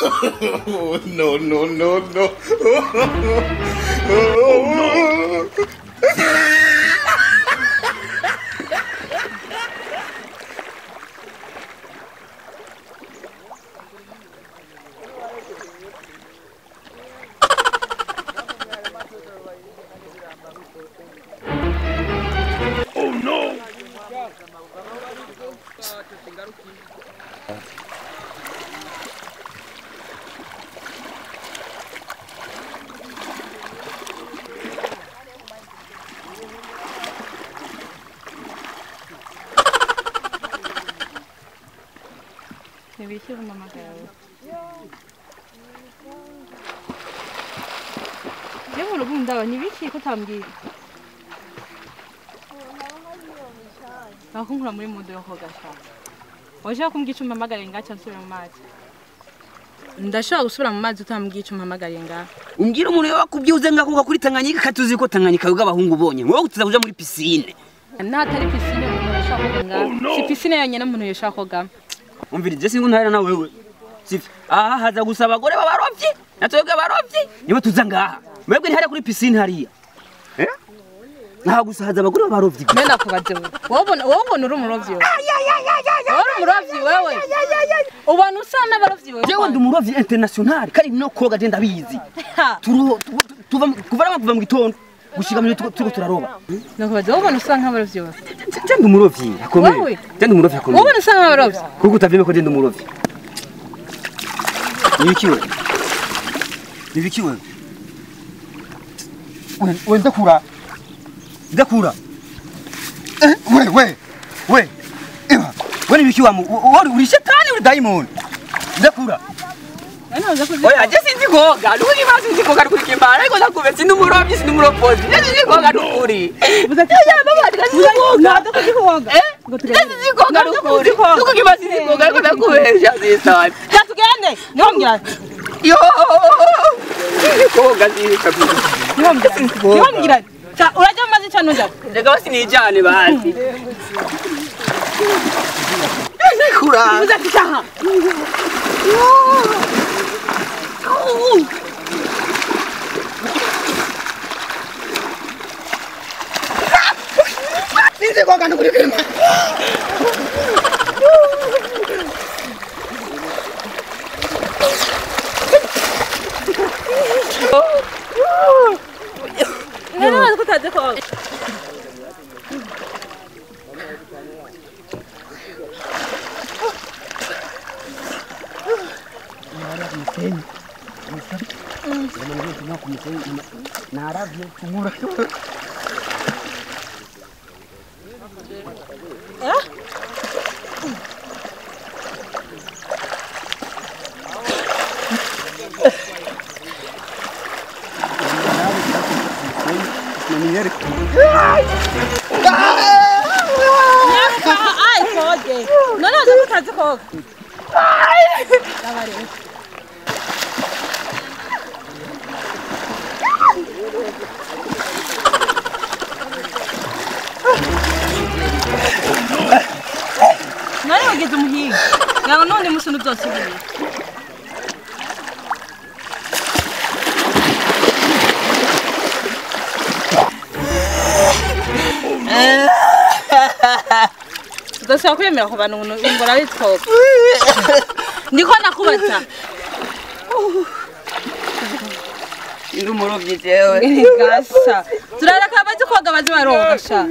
No, no, no, no. Oh no! Nibiki mama gawe. Yewe urabunda nibiki ko tambwira. Nakunkura muri mundo yo kogasha. Waje kumbwica umpamagare ngacha nsubira mu mazi. Ndashaka gusubira mu mazi utambwica umpamagare nga. Umbwira umuntu yakubyuze ngakuga kuri Tanganyika katuzi ko Tanganyika yoga abahungu bonye. Wowe utiza kuja muri piscine. Natari piscine umuntu yashaka koga nga. Si piscine yanyene umuntu yashaka koga. Umvira je singu ntahera na wewe. Sifi. Aha haza gusaba abagore babarovyi. Natwebwe abarovyi. Nibo tuza ngaha. Mwebwe ntihari kuri piscine hariya. Nta gusahaza abagore babarovyi. Mena kubaje wewe. Wobona uri umurovyi wewe. Uri umurovyi wewe. Ubona usa n'abarovyi wewe. Jewe ndi umurovyi international kari no koga je ndabizi. Tuva kuva mu gitondo gushika mu tuko turaroba. Nakubaje wobona usa nk'abarovyi wewe. Je ndi umurovyi akomeye. Je ndi umurovyi akomeye. Wobona usa nk'abarovyi. Kuko utavyeme ko je ndi umurovyi. Nibikiwe. Nibikiwe. We ndakura. Ndakura. We. Eba. Wani biki wa uri shetani uri diamond. Ndakura. Oya je sinzi koga. Luri ma sinzi koga kuri kimbara ariko ndakube sinzi umurovyi sinzi umuropozi. Je sinzi koga dukuri. Ya baba sinzi koga. Ndakuri koga. Sinzi koga dukuri. Duko kiba sinzi koga ariko ndakubesha zisana. Tugende. Nongera. Yo. Sinzi koga sinzi kabisa. Nongera. Urajya mu mazi cyane njya. Ndega basi nijane basi. Ndakura. Uzakishaha. Sinzi koga ndukuri kirima. Nana kutaje ko. Nani wageze umuhinga? Yawe none musunu byose biri. Ndashaka kwemera ko bantu ngora bitoko. Niko nakubaza. Ndi umurovyi jewe. Gasha. Turaraka baje koga baje baroga sha.